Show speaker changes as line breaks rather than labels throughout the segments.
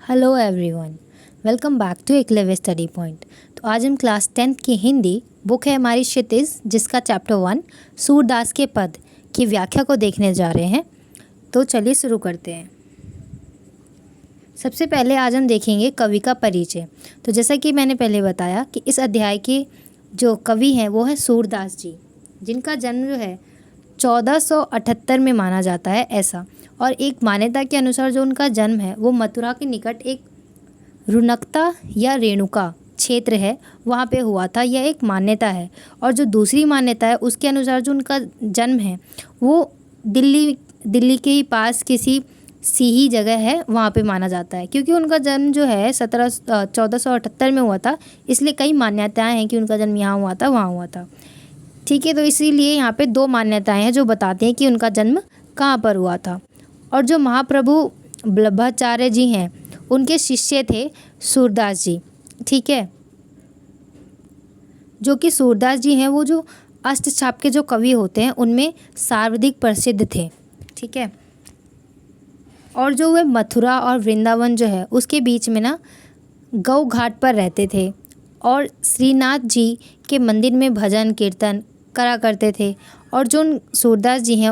Hello everyone, welcome back to Eklavya study point. तो आज हम क्लास 10th की हिंदी बुक है हमारी क्षितिज, जिसका चैप्टर 1 सूरदास के पद की व्याख्या को देखने जा रहे हैं। तो चलिए शुरू करते हैं। सबसे पहले आज हम देखेंगे कवि का परिचय। तो जैसा कि मैंने पहले बताया कि इस अध्याय के जो कवि हैं वो है सूरदास जी, जिनका जन्म जो है 1478 में माना जाता है ऐसा। और एक मान्यता के अनुसार जो उनका जन्म है वो मथुरा के निकट एक रुनकता या रेणुका क्षेत्र है, वहाँ पे हुआ था। यह एक मान्यता है। और जो दूसरी मान्यता है उसके अनुसार जो उनका जन्म है वो दिल्ली के ही पास किसी सीही जगह है, वहाँ पे माना जाता है। क्योंकि उनका जन्म जो है 1478 में हुआ था, इसलिए कई मान्यताएं हैं कि उनका जन्म यहाँ हुआ था, वहाँ हुआ था। ठीक है, तो इसीलिए यहाँ पे दो मान्यताएं हैं जो बताती हैं कि उनका जन्म कहाँ पर हुआ था। और जो महाप्रभु वल्लभाचार्य जी हैं उनके शिष्य थे सूरदास जी। ठीक है, जो कि सूरदास जी हैं वो जो अष्टछाप के जो कवि होते हैं उनमें सर्वाधिक प्रसिद्ध थे। ठीक है, और जो वे मथुरा और वृंदावन जो है उसके बीच में ना गौ घाट पर रहते थे और श्रीनाथ जी के मंदिर में भजन कीर्तन करा करते थे। और जो सूरदास जी हैं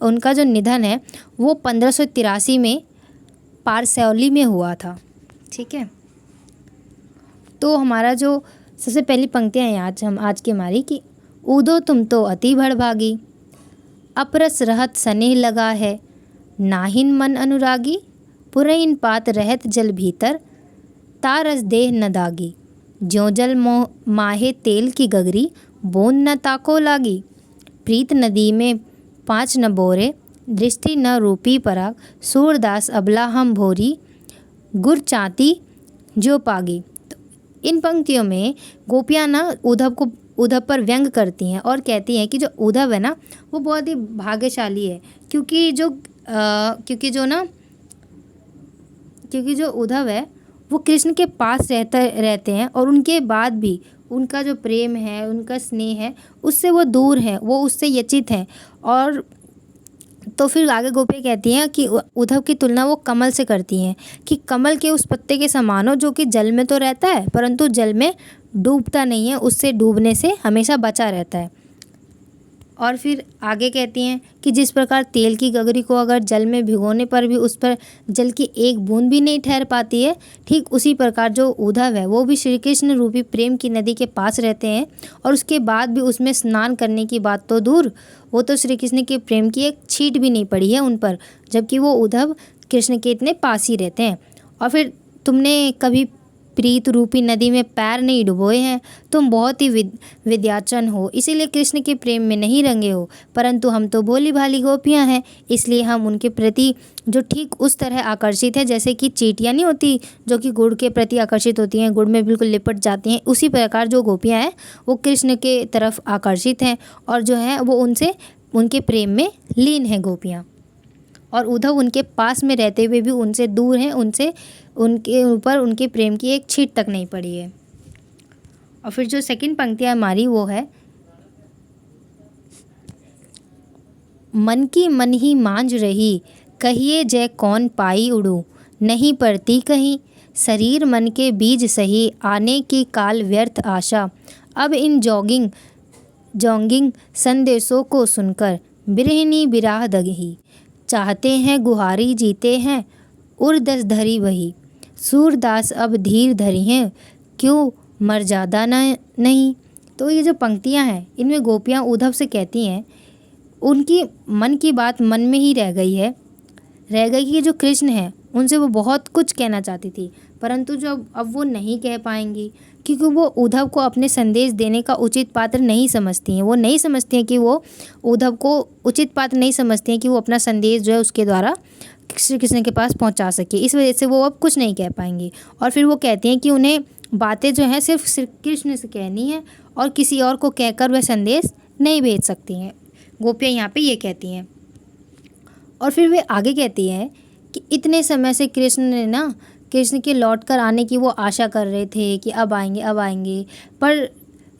उनका जो निधन है वो 1583 में पारसौली में हुआ था। ठीक है, तो हमारा जो सबसे पहली पंक्तियाँ हैं आज की हमारी कि ऊदो तुम तो अति भड़भागी, अपरस रहत स्नेह लगा है, नाहिन मन अनुरागी, पुरैन पात रहत जल भीतर, तारस देह न दागी, ज्यों जल माहे तेल की गगरी, बूंद न ताको लागी, प्रीत नदी में 5 न बोरे, दृष्टि न रूपी पराग, सूरदास अबला हम भोरी, गुर चाती जो पागी। तो इन पंक्तियों में गोपियाँ ना उद्धव पर व्यंग करती हैं और कहती हैं कि जो उद्धव है ना वो बहुत ही भाग्यशाली है। क्योंकि जो उद्धव है वो कृष्ण के पास रहते हैं और उनके बाद भी उनका जो प्रेम है, उनका स्नेह है, उससे वो दूर है, वो उससे व्यथित हैं। और तो फिर आगे गोपियाँ कहती हैं कि उद्धव की तुलना वो कमल से करती हैं कि कमल के उस पत्ते के समान हो जो कि जल में तो रहता है परंतु जल में डूबता नहीं है, उससे डूबने से हमेशा बचा रहता है। और फिर आगे कहती हैं कि जिस प्रकार तेल की गगरी को अगर जल में भिगोने पर भी उस पर जल की एक बूंद भी नहीं ठहर पाती है, ठीक उसी प्रकार जो उद्धव है वो भी श्री कृष्ण रूपी प्रेम की नदी के पास रहते हैं और उसके बाद भी उसमें स्नान करने की बात तो दूर, वो तो श्री कृष्ण के प्रेम की एक छींट भी नहीं पड़ी है उन पर, जबकि वो उद्धव कृष्ण के इतने पास ही रहते हैं। और फिर तुमने कभी प्रीत रूपी नदी में पैर नहीं डुबोए हैं, तुम बहुत ही विद्याचन हो, इसीलिए कृष्ण के प्रेम में नहीं रंगे हो, परंतु हम तो भोली भाली गोपियाँ हैं, इसलिए हम उनके प्रति जो ठीक उस तरह आकर्षित है जैसे कि चींटियाँ नहीं होती जो कि गुड़ के प्रति आकर्षित होती हैं, गुड़ में बिल्कुल लिपट जाती हैं, उसी प्रकार जो गोपियाँ हैं वो कृष्ण के तरफ आकर्षित हैं और जो है वो उनके प्रेम में लीन हैं गोपियाँ। और उद्धव उनके पास में रहते हुए भी उनसे दूर हैं, उनके ऊपर उनके प्रेम की एक छींट तक नहीं पड़ी है। और फिर जो सेकंड पंक्तियाँ हमारी वो है, मन की मन ही मांझ रही, कहिए जय कौन पाई उड़ू, नहीं पड़ती कहीं, शरीर मन के बीज सही, आने की काल व्यर्थ आशा, अब इन जोंगिंग संदेशों को सुनकर बिरहिनी बिराह दगही, चाहते हैं गुहारी जीते हैं उर्दस धरी वही, सूरदास अब धीर धरी हैं क्यों मर्यादा नहीं। तो ये जो पंक्तियां हैं इनमें गोपियां उद्धव से कहती हैं, उनकी मन की बात मन में ही रह गई कि जो कृष्ण हैं उनसे वो बहुत कुछ कहना चाहती थी, परंतु जो अब वो नहीं कह पाएंगी क्योंकि वो उद्धव को अपने संदेश देने का उचित पात्र नहीं समझती हैं। वो नहीं समझती हैं कि वो उद्धव को उचित पात्र नहीं समझती हैं कि वो अपना संदेश जो है उसके द्वारा श्री कृष्ण के पास पहुंचा सके, इस वजह से वो अब कुछ नहीं कह पाएंगी। और फिर वो कहती हैं कि उन्हें बातें जो हैं सिर्फ श्री कृष्ण से कहनी है और किसी और को कहकर वह संदेश नहीं भेज सकती हैं। गोपियाँ यहाँ पे ये कहती हैं। और फिर वे आगे कहती हैं कि इतने समय से कृष्ण के लौट कर आने की वो आशा कर रहे थे कि अब आएंगे, पर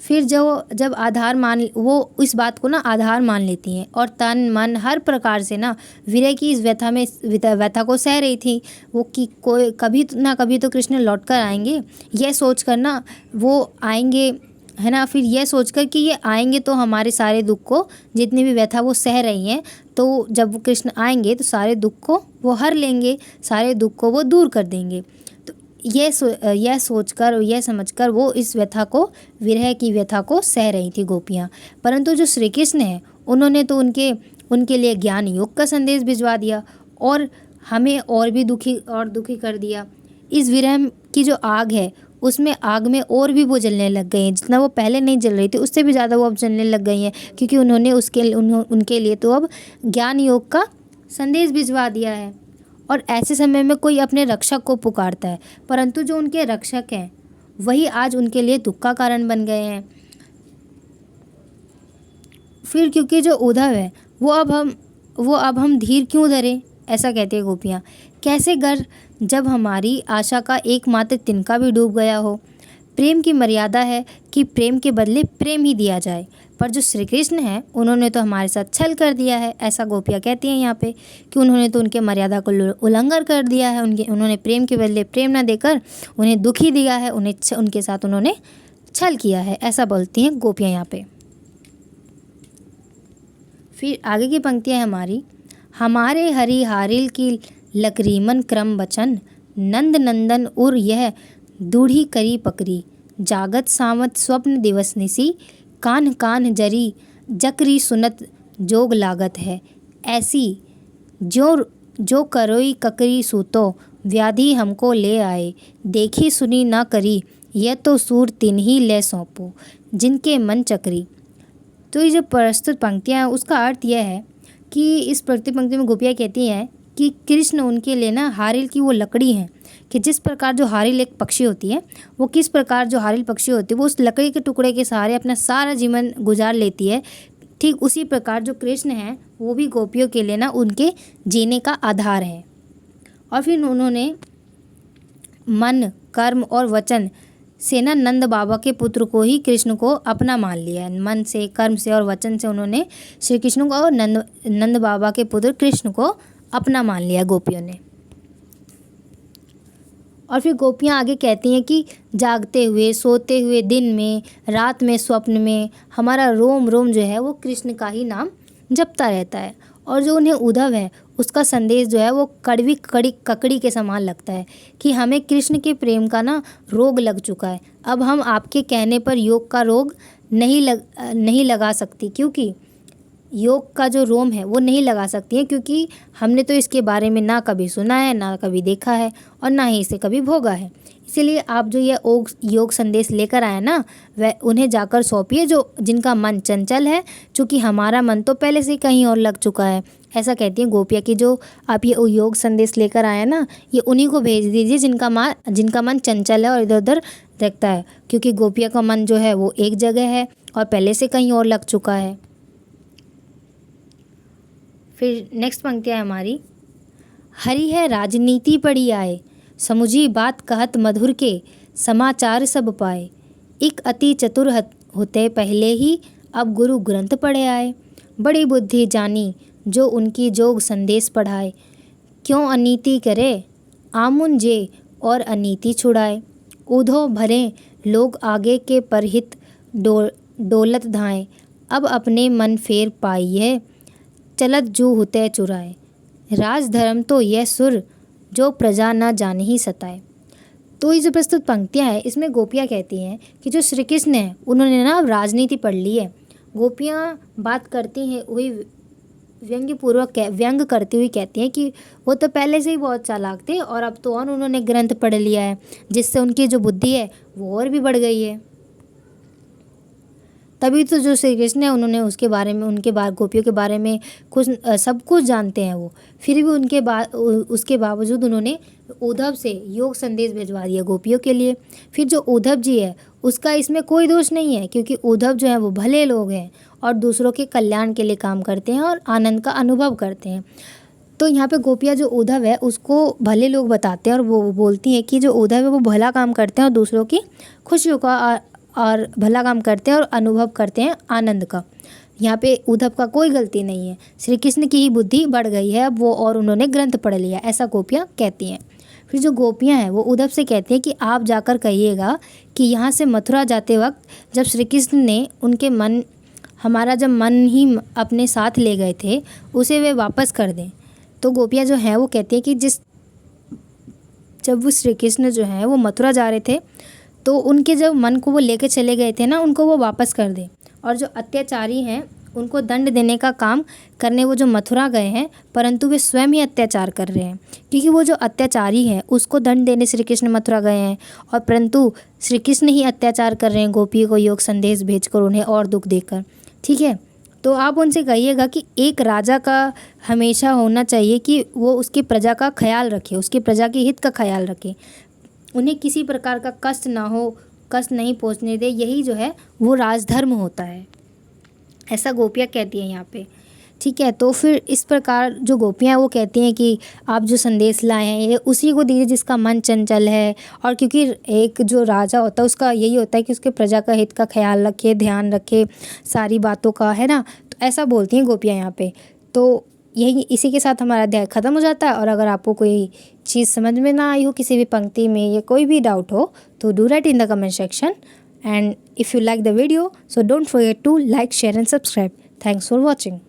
फिर जो जब आधार मान वो इस बात को ना आधार मान लेती हैं और तन मन हर प्रकार से ना विरह की इस व्यथा को सह रही थी। वो कि कोई कभी ना कभी तो कृष्ण लौट कर आएंगे, यह सोच कर ना वो आएंगे, है ना। फिर यह सोचकर कि ये आएंगे तो हमारे सारे दुख को, जितनी भी व्यथा वो सह रही हैं, तो जब वो कृष्ण आएंगे तो सारे दुख को वो हर लेंगे, सारे दुख को वो दूर कर देंगे। तो यह सोचकर, यह समझकर वो इस व्यथा को, विरह की व्यथा को सह रही थी गोपियाँ। परंतु जो श्री कृष्ण हैं उन्होंने तो उनके लिए ज्ञान योग का संदेश भिजवा दिया और हमें और भी दुखी कर दिया। इस विरह की जो आग है उसमें आग में और भी वो जलने लग गए हैं। जितना वो पहले नहीं जल रही थी उससे भी ज़्यादा वो अब जलने लग गई हैं, क्योंकि उन्होंने उनके लिए तो अब ज्ञान योग का संदेश भिजवा दिया है। और ऐसे समय में कोई अपने रक्षक को पुकारता है, परंतु जो उनके रक्षक हैं वही आज उनके लिए दुख का कारण बन गए हैं। फिर क्योंकि जो उद्धव है वो अब हम धीर क्यों धरे, ऐसा कहती है गोपियाँ। कैसे गर जब हमारी आशा का एकमात्र तिनका भी डूब गया हो। प्रेम की मर्यादा है कि प्रेम के बदले प्रेम ही दिया जाए, पर जो श्री कृष्ण हैं उन्होंने तो हमारे साथ छल कर दिया है, ऐसा गोपियाँ कहती हैं यहाँ पे कि उन्होंने तो उनके मर्यादा को उल्लंघन कर दिया है। उन्होंने प्रेम के बदले प्रेम न देकर उन्हें दुखी दिया है, उनके साथ उन्होंने छल किया है, ऐसा बोलती हैं गोपियाँ यहाँ पे। फिर आगे की पंक्तियाँ हमारी, हमारे हरि हारिल की लकरीमन क्रम बचन, नंद नंदन उर यह दूढ़ी करी पकड़ी, जागत सावत स्वप्न दिवस निसी, कान कान जरी जकरी सुनत जोग लागत है, ऐसी जो करोई ककरी सूतो, व्याधि हमको ले आए, देखी सुनी ना करी, यह तो सूर तिन्ही ले सौंपो, जिनके मन चकरी। तो ये जो प्रस्तुत पंक्तियाँ हैं उसका अर्थ यह है कि इस प्रस्तुत पंक्ति में गोपियाँ कहती हैं कि कृष्ण उनके लिए ना हारिल की वो लकड़ी है, कि जिस प्रकार जो हारिल एक पक्षी होती है, वो किस प्रकार जो हारिल पक्षी होती है वो उस लकड़ी के टुकड़े के सहारे अपना सारा जीवन गुजार लेती है, ठीक उसी प्रकार जो कृष्ण हैं वो भी गोपियों के लिए ना उनके जीने का आधार है। और फिर उन्होंने मन, कर्म और वचन से ना नंद बाबा के पुत्र को ही कृष्ण को अपना मान लिया है। मन से, कर्म से और वचन से उन्होंने श्री कृष्ण को और नंद बाबा के पुत्र कृष्ण को अपना मान लिया गोपियों ने। और फिर गोपियाँ आगे कहती हैं कि जागते हुए, सोते हुए, दिन में, रात में, स्वप्न में हमारा रोम रोम जो है वो कृष्ण का ही नाम जपता रहता है। और जो उन्हें उद्धव है उसका संदेश जो है वो कड़वी ककड़ी के समान लगता है कि हमें कृष्ण के प्रेम का ना रोग लग चुका है। अब हम आपके कहने पर योग का रोग नहीं लगा सकती, क्योंकि योग का जो रोम है वो नहीं लगा सकती है, क्योंकि हमने तो इसके बारे में ना कभी सुना है, ना कभी देखा है और ना ही इसे कभी भोगा है। इसीलिए आप जो ये योग संदेश लेकर आए ना, वह उन्हें जाकर सौंपिए जिनका मन चंचल है, क्योंकि हमारा मन तो पहले से कहीं और लग चुका है। ऐसा कहती हैं गोपियाँ कि जो आप ये योग संदेश लेकर आए ना, ये उन्हीं को भेज दीजिए जिनका मन चंचल है और इधर उधर देखता है, क्योंकि गोपियाँ का मन जो है वो एक जगह है और पहले से कहीं और लग चुका है। फिर नेक्स्ट पंक्तियाँ हमारी, हरि है राजनीति पड़ी आए, समुझी बात कहत मधुर के, समाचार सब पाए, एक अति चतुर होते पहले ही, अब गुरु ग्रंथ पढ़े आए, बड़ी बुद्धि जानी जो उनकी जोग संदेश पढ़ाए, क्यों अनीति करे आमुन जे और अनीति छुड़ाए, ऊधो भरे लोग आगे के परहित डोलत धाएं, अब अपने मन फेर पाइए, चलत जू हुते चुराए, राज धर्म तो यह सुर जो प्रजा न जान ही सताए। तो ये जो प्रस्तुत पंक्तियाँ हैं इसमें गोपियाँ कहती हैं कि जो श्री कृष्ण हैं उन्होंने ना राजनीति पढ़ ली है। गोपियाँ बात करती हैं वही व्यंग करती हुई कहती हैं कि वो तो पहले से ही बहुत चालाक थे और अब तो और उन्होंने ग्रंथ पढ़ लिया है, जिससे उनकी जो बुद्धि है वो और भी बढ़ गई है। तभी तो जो श्री कृष्ण है उन्होंने गोपियों के बारे में सब कुछ जानते हैं वो। फिर भी उसके बावजूद उन्होंने उद्धव से योग संदेश भिजवा दिया गोपियों के लिए। फिर जो उद्धव जी है उसका इसमें कोई दोष नहीं है, क्योंकि उद्धव जो है वो भले लोग हैं और दूसरों के कल्याण के लिए काम करते हैं और आनंद का अनुभव करते हैं। तो यहाँ पे गोपियाँ जो उद्धव है उसको भले लोग बताते हैं और वो बोलती हैं कि जो उद्धव है वो भला काम करते हैं और दूसरों की खुशियों का और भला काम करते हैं और अनुभव करते हैं आनंद का। यहाँ पे उद्धव का कोई गलती नहीं है, श्री कृष्ण की ही बुद्धि बढ़ गई है अब वो, और उन्होंने ग्रंथ पढ़ लिया, ऐसा गोपियाँ कहती हैं। फिर जो गोपियाँ हैं वो उद्धव से कहती हैं कि आप जाकर कहिएगा कि यहाँ से मथुरा जाते वक्त जब श्री कृष्ण ने हमारा जब मन ही अपने साथ ले गए थे उसे वे वापस कर दें। तो गोपियाँ जो हैं वो कहती हैं कि जब वो श्री कृष्ण जो हैं वो मथुरा जा रहे थे तो उनके जब मन को वो लेके चले गए थे ना, उनको वो वापस कर दें। और जो अत्याचारी हैं उनको दंड देने का काम करने वो जो मथुरा गए हैं, परंतु वे स्वयं ही अत्याचार कर रहे हैं, क्योंकि वो जो अत्याचारी है उसको दंड देने श्री कृष्ण मथुरा गए हैं, और परंतु श्री कृष्ण ही अत्याचार कर रहे हैं गोपी को योग संदेश भेजकर उन्हें और दुख देकर। ठीक है, तो आप उनसे कहिएगा कि एक राजा का हमेशा होना चाहिए कि वो उसकी प्रजा का ख्याल रखे, उसकी प्रजा के हित का ख्याल रखे, उन्हें किसी प्रकार का कष्ट ना हो, कष्ट नहीं पहुंचने दे, यही जो है वो राजधर्म होता है, ऐसा गोपियाँ कहती हैं यहाँ पे। ठीक है, तो फिर इस प्रकार जो गोपियाँ वो कहती हैं कि आप जो संदेश लाए हैं ये उसी को दीजिए जिसका मन चंचल है, और क्योंकि एक जो राजा होता है उसका यही होता है कि उसके प्रजा का हित का ख्याल रखे, ध्यान रखे सारी बातों का, है ना। तो ऐसा बोलती हैं गोपियाँ यहाँ पे। तो यही इसी के साथ हमारा अध्याय ख़त्म हो जाता है। और अगर आपको कोई चीज़ समझ में ना आई हो किसी भी पंक्ति में या कोई भी डाउट हो तो do right in the comment section, and if you like the video so don't forget to like, share and subscribe. Thanks for watching.